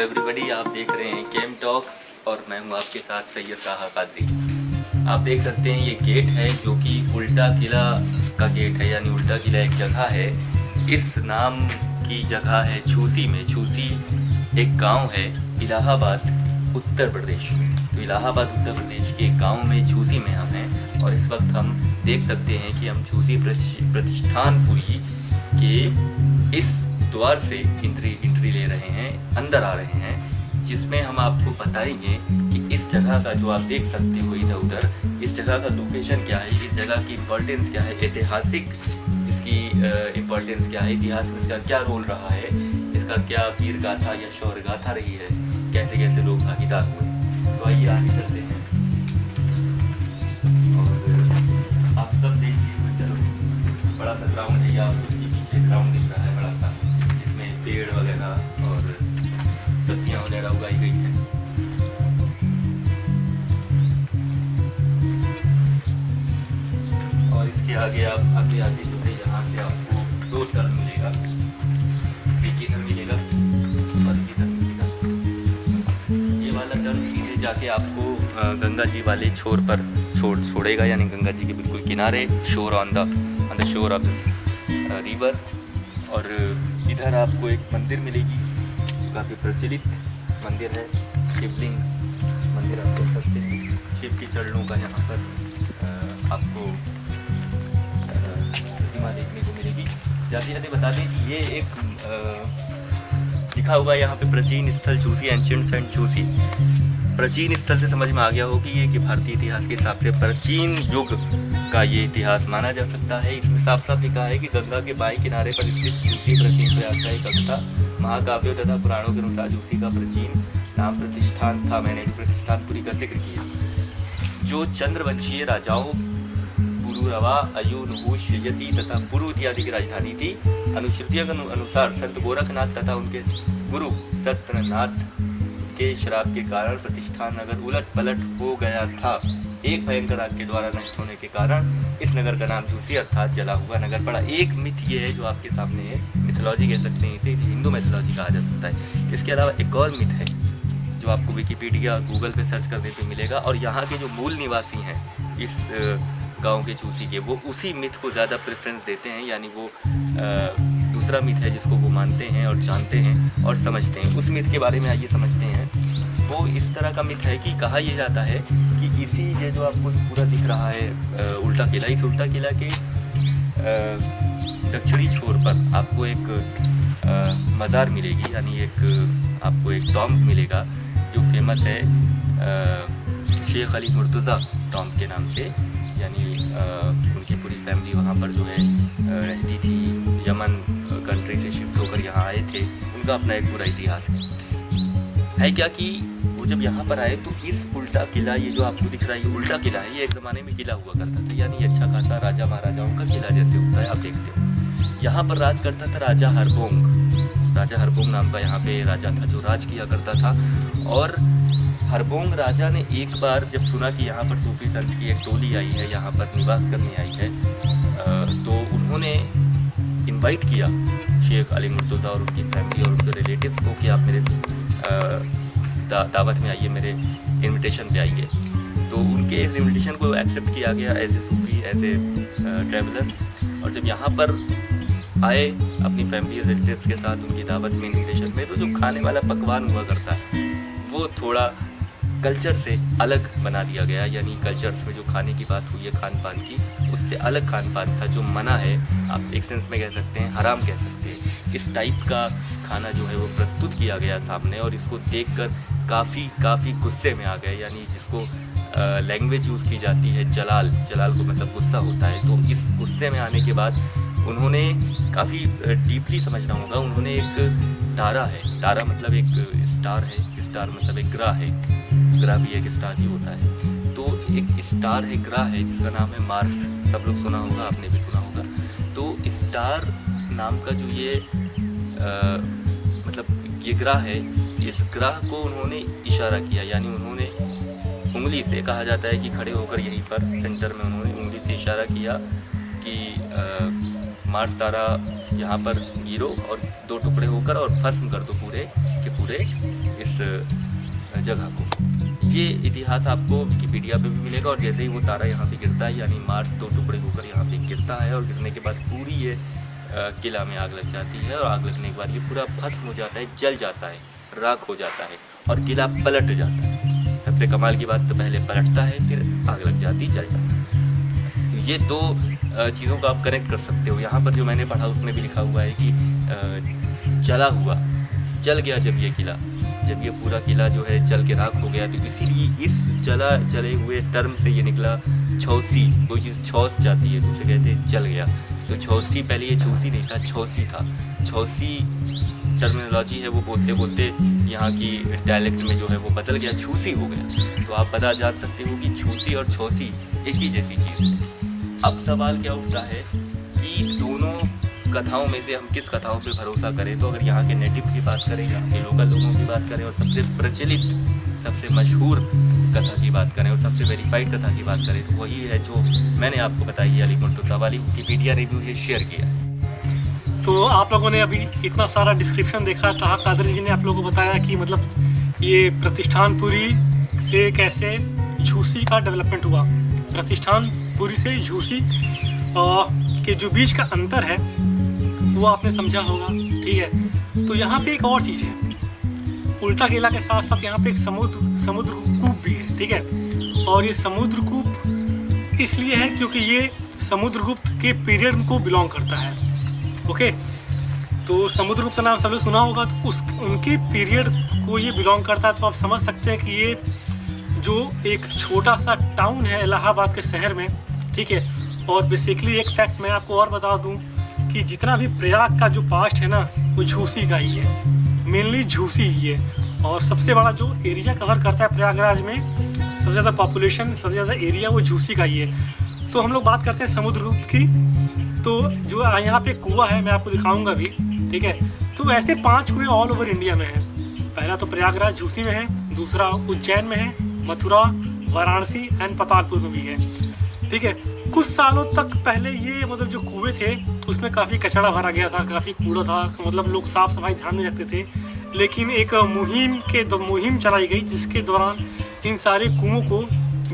Everybody, आप देख रहे हैं केम टॉक्स और मैं हूं आपके साथ सैयद ताहा कादरी। आप देख सकते हैं ये गेट है जो कि उल्टा किला का गेट है, यानी उल्टा किला एक जगह है। इस नाम की जगह है छूसी में। छूसी एक गांव है इलाहाबाद उत्तर प्रदेश। तो इलाहाबाद उत्तर प्रदेश के एक गांव में छूसी में हम हैं और इस वक्त हम देख सकते हैं कि हम छूसी प्रतिष्ठानपुरी के इस द्वार से एंट्री ले रहे हैं, अंदर आ रहे हैं, जिसमें हम आपको बताएंगे कि इस जगह का जो आप देख सकते हो इधर उधर, इस जगह का लोकेशन क्या है, इस जगह की इम्पोर्टेंस क्या है, ऐतिहासिक इसकी इम्पोर्टेंस क्या है, इतिहास में इसका क्या रोल रहा है, इसका क्या वीर गाथा या शौर्य गाथा रही है, कैसे कैसे लोग भागीदार हुए। तो आइए आगे चलते हैं और आप सब देखिए। चलो, बड़ा सा ग्राउंड है, या उसके पीछे ग्राउंड दिख रहा है बड़ा सा, पेड़ वगैरह और सब्जियां वगैरह उगाई गई हैं। और इसके आगे आप आगे जो है यहाँ से आपको दो टर्न मिलेगा, एक इधर मिलेगा और इधर मिलेगा। ये वाला टर्न सीधे जाके आपको गंगा जी वाले छोर पर छोड़ेगा, यानी गंगा जी के बिल्कुल किनारे, शोर on the shore of the river. और इधर आपको एक मंदिर मिलेगी, काफ़ी प्रचलित मंदिर है, शिवलिंग मंदिर आप देख सकते हैं। शिव के चरणों का यहाँ पर आपको प्रतिमा देखने को मिलेगी। जाते जाते बता दें कि ये एक लिखा हुआ है यहाँ पे प्राचीन स्थल छूसी, एंशिएंट सेंट छूसी। प्राचीन स्थल से समझ में आ गया हो कि ये कि भारतीय इतिहास के हिसाब से प्राचीन युग का ये इतिहास माना जा सकता है। इसमें साफ साफ लिखा है कि गंगा के बाएं किनारे पर स्थित छूसी प्राचीन प्रयास का एक कथा। महाकाव्यों तथा पुराणों के अनुसार छूसी का प्राचीन नाम प्रतिष्ठान था। मैंने भी प्रतिष्ठानपुरी का जिक्र किया, जो चंद्रवंशीय राजाओं पुरुरवा, अयु, नहुष, यति तथा पुरु इत्यादि की राजधानी थी। अनुश्रुतियों के अनुसार संत गोरखनाथ तथा उनके गुरु सत्यनाथ के श्राप के कारण प्रतिष्ठान नगर उलट पलट हो गया था। एक भयंकर आग के द्वारा नष्ट होने के कारण इस नगर का नाम छूसी अर्थात जला हुआ नगर पड़ा। एक मिथ ये है जो आपके सामने है, मिथोलॉजी कह सकते हैं इसे, हिंदू मिथोलॉजी कहा जा सकता है। इसके अलावा एक और मिथ है जो आपको विकिपीडिया गूगल पे सर्च करने पे मिलेगा, और यहाँ के जो मूल निवासी हैं इस गांव के छूसी के, वो उसी मिथ को ज़्यादा प्रेफरेंस देते हैं, यानी वो दूसरा मिथ है जिसको वो मानते हैं और जानते हैं और समझते हैं। उस मिथ के बारे में आइए समझते हैं। वो इस तरह का मिथ है कि कहा यह जाता है कि इसी ये जो आपको पूरा दिख रहा है उल्टा किला, इस उल्टा किला के दक्षिणी छोर पर आपको एक मज़ार मिलेगी, यानी एक आपको एक टॉम्ब मिलेगा जो फेमस है शेख अली मुर्तज़ा टॉम्ब के नाम से। यानी उनकी पूरी फैमिली वहाँ पर जो है रहती थी, यमन कंट्री से शिफ्ट होकर यहाँ आए थे। उनका अपना एक पूरा इतिहास है क्या कि वो जब यहाँ पर आए तो इस उल्टा किला, ये जो आपको दिख रहा है ये उल्टा किला है, ये एक ज़माने में किला हुआ करता था, यानी अच्छा खासा राजा महाराजाओं का किला जैसे होता है, आप देखते हो। यहाँ पर राज करता था राजा हरबोंग। राजा हरबोंग नाम का यहाँ पे राजा था जो राज किया करता था। और हरबोंग राजा ने एक बार जब सुना कि यहाँ पर सूफी संत की एक टोली आई है, यहाँ पर निवास करने आई है, तो उन्होंने इनवाइट किया शेख अली मुर्तज़ा और उनकी फैमिली और उनके रिलेटिव्स को कि आप मेरे दावत में आइए, मेरे इनविटेशन पे आइए। तो उनके इस इनविटेशन को एक्सेप्ट किया गया as a Sufi, as a traveller. और जब यहाँ पर आए अपनी फैमिली रिलेटिव्स के साथ उनकी दावत में, इनविटेशन में, तो जो खाने वाला पकवान हुआ करता है वो थोड़ा कल्चर से अलग बना दिया गया। यानी कल्चर्स में जो खाने की बात हुई है खान पान की, उससे अलग खान पान था जो मना है, आप एक सेंस में कह सकते हैं, हराम कह सकते हैं। इस टाइप का खाना जो है वो प्रस्तुत किया गया सामने, और इसको देखकर काफ़ी गुस्से में आ गए। यानी जिसको लैंग्वेज यूज़ की जाती है जलाल को मतलब गुस्सा होता है। तो इस गुस्से में आने के बाद उन्होंने काफ़ी डीपली समझना होगा, उन्होंने एक तारा मतलब एक स्टार है, स्टार मतलब एक ग्रह है, ग्रह भी एक स्टार ही होता है। तो एक स्टार है, ग्रह है जिसका नाम है मार्स, सब लोग सुना होगा, आपने भी सुना होगा। तो स्टार नाम का जो ये मतलब ये ग्रह है, इस ग्रह को उन्होंने इशारा किया, यानी उन्होंने उंगली से, कहा जाता है कि खड़े होकर यहीं पर सेंटर में उन्होंने उंगली से इशारा किया कि मार्स तारा यहाँ पर गिरो और दो टुकड़े होकर और भस्म कर दो पूरे, कि पूरे इस जगह को। ये इतिहास आपको विकिपीडिया पे भी मिलेगा। और जैसे ही वो तारा यहाँ पे गिरता है, यानी मार्स 2 टुकड़े होकर यहाँ पे गिरता है, और गिरने के बाद पूरी ये किला में आग लग जाती है, और आग लगने के बाद ये पूरा भस्म हो जाता है, जल जाता है, राख हो जाता है, और किला पलट जाता है। सबसे कमाल की बात तो पहले पलटता है, फिर आग लग जाती, जल जाता है। तो ये 2 चीज़ों को आप कनेक्ट कर सकते हो। यहाँ पर जो मैंने पढ़ा उसमें भी लिखा हुआ है कि जल गया जब ये किला, जब ये पूरा किला जो है जल के राख हो गया, तो इसीलिए इस जले हुए टर्म से ये निकला छौसी। कोई चीज़ छौस जाती है तो उसे कहते हैं जल गया। तो छौसी, पहले ये छौसी नहीं था, छौसी था। छौसी टर्मिनोलॉजी है, वो बोलते बोलते यहाँ की डायलेक्ट में जो है वो बदल गया, छूसी हो गया। तो आप पता जान सकते हो कि छूसी और छौसी एक ही जैसी चीज़ है। अब सवाल क्या उठता है कि दोनों कथाओं में से हम किस कथाओं पे भरोसा करें। तो अगर यहाँ के नेटिव की बात करें, यहाँ के लोकल लोगों की बात करें, और सबसे प्रचलित, सबसे मशहूर कथा की बात करें, और सबसे वेरीफाइड कथा की बात करें, तो वही है जो मैंने आपको बताई, अली मुर्तज़ा वाली विकिपीडिया रिव्यू से शेयर किया। तो आप लोगों ने अभी इतना सारा डिस्क्रिप्शन देखा, ताहा कादरी जी ने आप लोगों को बताया कि मतलब ये प्रतिष्ठानपुरी से कैसे झूसी का डेवलपमेंट हुआ। प्रतिष्ठानपुरी से झूसी के जो बीच का अंतर है वो आपने समझा होगा, ठीक है। तो यहाँ पे एक और चीज़ है, उल्टा किला के साथ साथ यहाँ पे एक समुद्र कूप भी है, ठीक है। और ये समुद्र कूप इसलिए है क्योंकि ये समुद्रगुप्त के पीरियड को बिलोंग करता है, ओके। तो समुद्रगुप्त नाम सब लोग सुना होगा, तो उनके पीरियड को ये बिलोंग करता है। तो आप समझ सकते हैं कि ये जो एक छोटा सा टाउन है इलाहाबाद के शहर में, ठीक है। और बेसिकली एक फैक्ट मैं आपको और बता दूं कि जितना भी प्रयाग का जो पास्ट है ना, वो झूसी का ही है, मेनली झूसी ही है। और सबसे बड़ा जो एरिया कवर करता है प्रयागराज में, सबसे ज़्यादा पॉपुलेशन, सबसे ज़्यादा एरिया वो झूसी का ही है। तो हम लोग बात करते हैं समुद्रगुप्त की। तो जो यहाँ पे कुआं है मैं आपको दिखाऊंगा भी, ठीक है। तो वैसे 5 कुएं ऑल ओवर इंडिया में है। पहला तो प्रयागराज झूसी में है, दूसरा उज्जैन में है, मथुरा, वाराणसी एंड पातालपुर में भी है, ठीक है। कुछ सालों तक पहले ये मतलब जो कुएं थे उसमें काफ़ी कचरा भरा गया था, काफ़ी कूड़ा था, मतलब लोग साफ़ सफाई ध्यान नहीं रखते थे। लेकिन एक मुहिम चलाई गई जिसके दौरान इन सारे कुओं को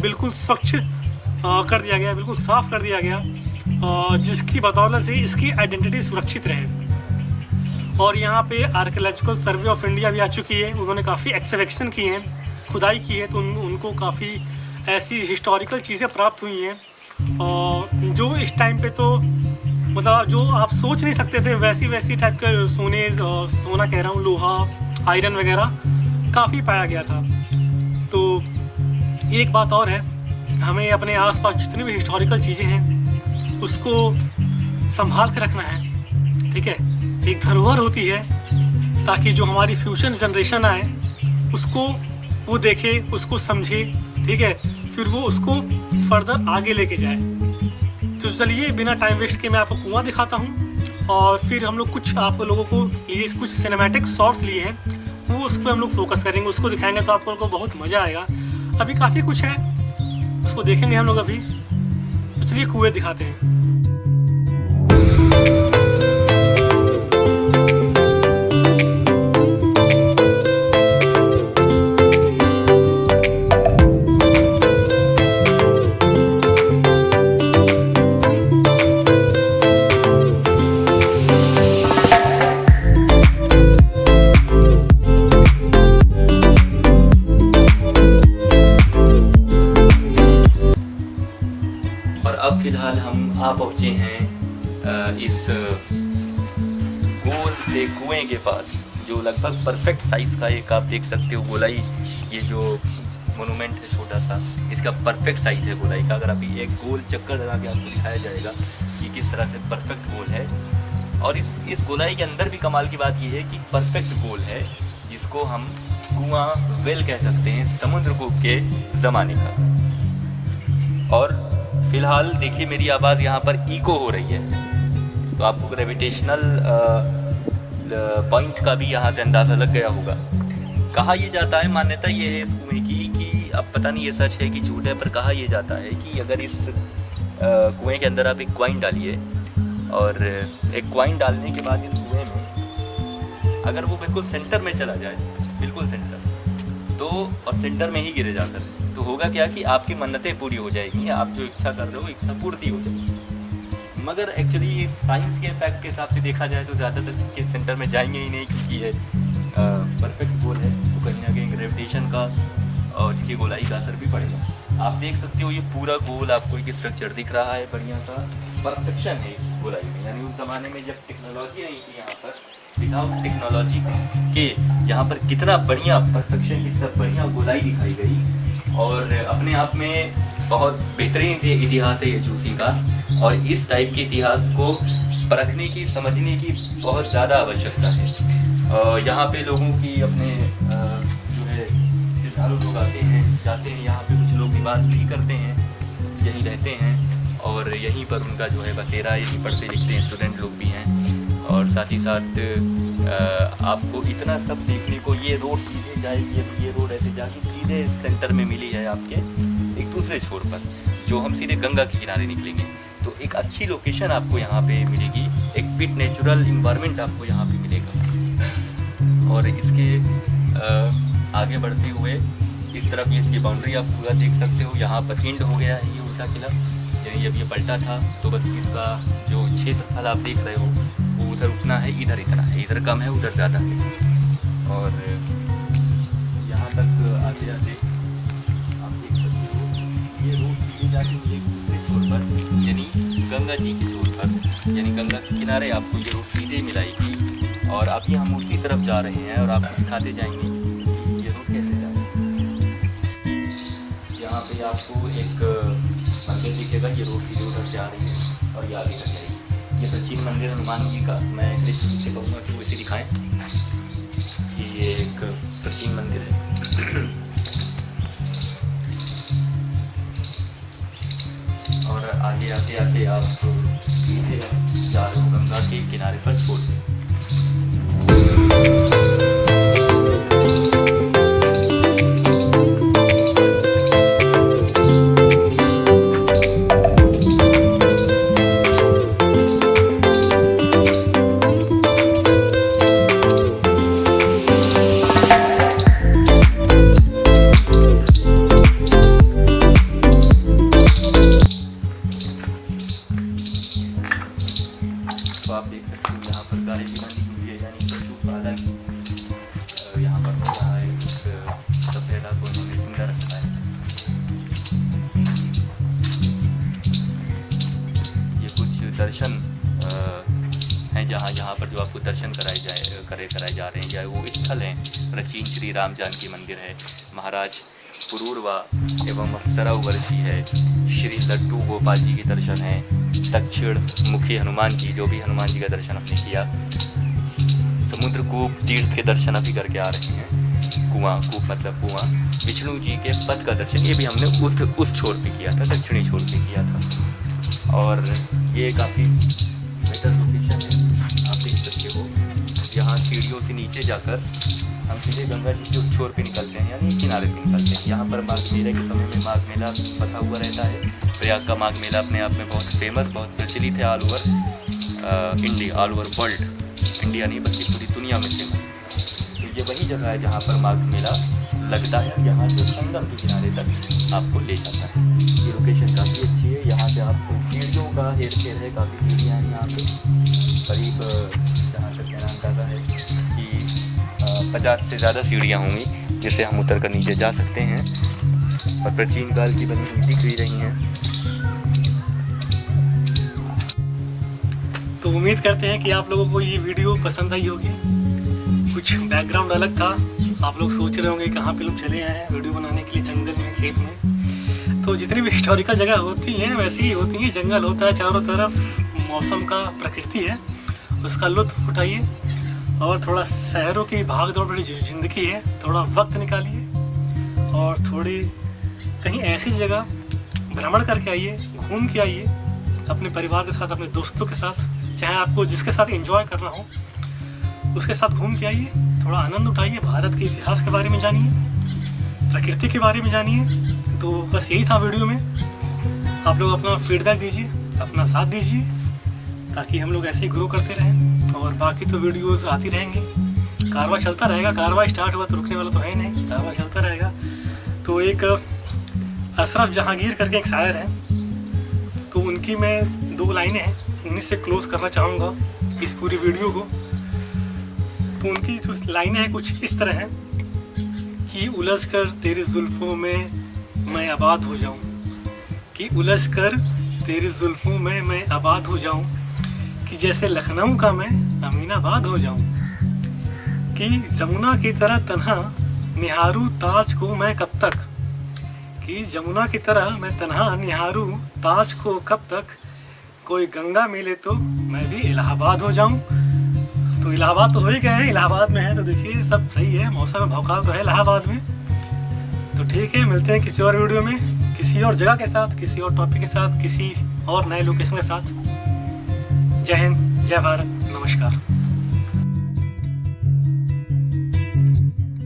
बिल्कुल स्वच्छ कर दिया गया, बिल्कुल साफ़ कर दिया गया, जिसकी बदौलत से इसकी आइडेंटिटी सुरक्षित रहे। और यहाँ पे आर्कियोलॉजिकल सर्वे ऑफ इंडिया भी आ चुकी है, उन्होंने काफ़ी एक्सकवेशन की हैं, खुदाई की है, तो उनको काफ़ी ऐसी हिस्टोरिकल चीज़ें प्राप्त हुई हैं जो इस टाइम पे तो मतलब जो आप सोच नहीं सकते थे, वैसी टाइप के सोना कह रहा हूँ, लोहा, आयरन वगैरह काफ़ी पाया गया था। तो एक बात और है, हमें अपने आसपास जितनी भी हिस्टोरिकल चीज़ें हैं उसको संभाल के रखना है, ठीक है। एक धरोहर होती है ताकि जो हमारी फ्यूचर जनरेशन आए उसको वो देखे, उसको समझे, ठीक है, फिर वो उसको फर्दर आगे लेके जाए। तो चलिए बिना टाइम वेस्ट के मैं आपको कुआं दिखाता हूँ, और फिर हम लोग कुछ आप लोगों को लिए कुछ सिनेमैटिक शॉट्स लिए हैं, वो उस पर हम लोग फोकस करेंगे, उसको दिखाएंगे, तो आप लोगों को बहुत मज़ा आएगा। अभी काफ़ी कुछ है, उसको देखेंगे हम लोग अभी। तो चलिए कुएं दिखाते हैं। अब फिलहाल हम आ पहुँचे हैं इस गोल से कुएं के पास, जो लगभग परफेक्ट साइज़ का एक आप देख सकते हो गोलाई। ये जो मोनूमेंट है छोटा सा, इसका परफेक्ट साइज़ है गोलाई का। अगर अभी एक गोल चक्कर लगा के आपको दिखाया जाएगा कि किस तरह से परफेक्ट गोल है। और इस गोलाई के अंदर भी कमाल की बात ये है कि परफेक्ट गोल है, जिसको हम कुआं वेल कह सकते हैं, समुद्रगुप्त के ज़माने का। और फिलहाल देखिए मेरी आवाज़ यहाँ पर इको हो रही है, तो आपको ग्रेविटेशनल पॉइंट का भी यहाँ से अंदाज़ा लग गया होगा। कहा यह जाता है, मान्यता ये है इस कुएं की कि अब पता नहीं ये सच है कि झूठ है, पर कहा यह जाता है कि अगर इस कुएं के अंदर आप एक कॉइन डालिए, और एक कॉइन डालने के बाद इस कुएं में अगर वो बिल्कुल सेंटर में चला जाए, बिल्कुल सेंटर, तो और सेंटर में ही गिरे जाकर, तो होगा क्या कि आपकी मन्नतें पूरी हो जाएगी, आप जो इच्छा कर रहे हो इच्छा पूर्ति हो जाएगी। मगर एक्चुअली साइंस के फैक्ट के हिसाब से देखा जाए तो ज़्यादातर के सेंटर में जाएंगे ही नहीं, क्योंकि ये परफेक्ट गोल है, तो कहीं ना कहीं ग्रेविटेशन का और इसकी गोलाई का असर भी पड़ेगा। आप देख सकते हो ये पूरा गोल आपको एक स्ट्रक्चर दिख रहा है, बढ़िया सा परफेक्शन है इस गोलाई में। यानी उस ज़माने में जब टेक्नोलॉजी नहीं थी यहाँ पर, विदाउट टेक्नोलॉजी के यहाँ पर कितना बढ़िया परफेक्शन, कितना बढ़िया गोलाई दिखाई गई। और अपने आप में बहुत बेहतरीन इतिहास है ये झूसी का, और इस टाइप के इतिहास को परखने की, समझने की बहुत ज़्यादा आवश्यकता है। यहाँ पे लोगों की अपने जो है श्रद्धालु लोग आते हैं, जाते हैं, यहाँ पे कुछ लोग निवास भी करते हैं, यहीं रहते हैं, और यहीं पर उनका जो है बसेरा, यहीं पढ़ते लिखते हैं स्टूडेंट लोग भी हैं। और साथ ही साथ आपको इतना सब देखने को, ये रोड सीधे जाएगी, ये रोड ऐसे जाके सीधे सेंटर में मिली है आपके एक दूसरे छोर पर, जो हम सीधे गंगा के किनारे निकलेंगे, तो एक अच्छी लोकेशन आपको यहाँ पे मिलेगी, एक पिट नेचुरल इन्वायरमेंट आपको यहाँ पे मिलेगा। और इसके आगे बढ़ते हुए इस तरफ ये इसकी बाउंड्री आप पूरा देख सकते हो। यहाँ पर एंड हो गया है ये उल्टा किला, यानी जब ये पलटा था तो बस इसका जो क्षेत्रफल आप देख रहे हो वो उधर उतना है, इधर इतना है, इधर कम है, उधर ज़्यादा है। और यहाँ तक आते आते आप देख सकते हो ये रोड सीधे जाके एक दूसरे छोर पर, यानी गंगा जी के छोर पर, यानी गंगा के किनारे आपको ये रोड सीधे मिलाएगी। और अभी हम उसी तरफ जा रहे हैं और आपको दिखाते जाएंगे कि ये रोड कैसे जा रही है। यहाँ पे आपको एक मंदिर दिखेगा, ये रोड सीधे उधर से आ रही है और ये आगे तक जाएगी। ये प्राचीन मंदिर हनुमान जी का, मैं दृष्टि से कहूँगा कि वो इसे दिखाएं कि ये एक प्राचीन मंदिर है। और आगे आते आते आप सीधे जा रहे हो गंगा के किनारे पर छोड़ दें। तो आप देख सकते हो यहाँ पर गाड़ी भी बनी हुई है, यानी पशुपालन यहाँ पर हो रहा है। सफेदा को उन्होंने सुंदर रखा है। ये कुछ दर्शन हैं यहाँ पर जो आपको दर्शन कराए जा रहे हैं, या वो स्थल हैं। प्राचीन श्री राम जानकी मंदिर है, महाराज पुरूरवा एवं अप्सरा वर्षी है, श्री लड्डू गोपाल जी के दर्शन हैं, दक्षिण मुखी हनुमान जी, जो भी हनुमान जी का दर्शन हमने किया, समुद्र कूप तीर्थ के दर्शन अभी करके आ रहे हैं, कुआं, कूप मतलब कुआं, विष्णु जी के पद का दर्शन ये भी हमने उस छोर पे किया था, दक्षिणी छोर पे किया था। और ये काफ़ी बेहतर लोकेशन है, आप देख सकते हो। यहाँ सीढ़ियों से नीचे जाकर हम सीधे गंगा जी के उस छोर पे निकलते हैं, यानी किनारे पे निकलते हैं। यहाँ पर माघ मेले के समय में माघ मेला पता हुआ रहता है। प्रयाग का माघ मेला अपने आप में बहुत फेमस, बहुत प्रचलित है all over India, all over world, India नहीं बल्कि पूरी दुनिया में फेमस। तो ये वही जगह है जहाँ पर माघ मेला लगता है, यहाँ से संगम के किनारे तक आपको ले जाता है। ये लोकेशन काफ़ी अच्छी है, यहाँ से आपको सीढ़ियों का हेर फेर है, काफ़ी सीढ़ियाँ हैं यहाँ पे, करीब जहाँ तक मेरा अंदाज़ा है कि 50 से ज़्यादा सीढ़ियाँ होंगी, जिससे हम उतर कर नीचे जा सकते हैं। और प्राचीन काल की बनी हुई दिख भी रही हैं। तो उम्मीद करते हैं कि आप लोगों को ये वीडियो पसंद आई होगी। कुछ बैकग्राउंड अलग था, आप लोग सोच रहे होंगे कहाँ पे लोग चले आए हैं वीडियो बनाने के लिए, जंगल में, खेत में। तो जितनी भी हिस्टोरिकल जगह होती हैं वैसे ही होती हैं, जंगल होता है चारों तरफ, मौसम का, प्रकृति है, उसका लुत्फ उठाइए। और थोड़ा शहरों की भाग दौड़ भरी ज़िंदगी है, थोड़ा वक्त निकालिए और थोड़ी कहीं ऐसी जगह भ्रमण करके आइए, घूम के आइए अपने परिवार के साथ, अपने दोस्तों के साथ, चाहे आपको जिसके साथ एंजॉय करना हो उसके साथ घूम के आइए, थोड़ा आनंद उठाइए, भारत के इतिहास के बारे में जानिए, प्रकृति के बारे में जानिए। तो बस यही था वीडियो में। आप लोग अपना फीडबैक दीजिए, अपना साथ दीजिए, ताकि हम लोग ऐसे ही ग्रो करते रहें। और बाकी तो वीडियोस आती रहेंगी, कारवां चलता रहेगा, कारवां स्टार्ट हुआ तो रुकने वाला तो है नहीं, कारवां चलता रहेगा। तो एक अशरफ जहांगीर करके एक शायर हैं, तो उनकी मैं 2 लाइनें हैं, उन्हीं से क्लोज करना चाहूँगा इस पूरी वीडियो को। तो उनकी जो लाइनें हैं कुछ इस तरह हैं कि उलझ कर तेरी जुल्फ़ों में मैं आबाद हो जाऊँ, कि उलझ कर तेरी जुल्फ़ों में मैं आबाद हो जाऊँ, कि जैसे लखनऊ का मैं अमीनाबाद हो जाऊँ, कि जमुना की तरह तन्हा निहारूं ताज को मैं कब तक, कि जमुना की तरह मैं तन्हा निहारूं ताज को कब तक, कोई गंगा मिले तो मैं भी इलाहाबाद हो जाऊं। तो इलाहाबाद तो हो ही गए हैं, इलाहाबाद में है तो देखिए सब सही है, मौसम में भौकाल तो है इलाहाबाद में। तो ठीक है, मिलते हैं किसी और वीडियो में, किसी और जगह के साथ, किसी और टॉपिक के साथ, किसी और नए लोकेशन के साथ। जय हिंद, जय भारत, नमस्कार।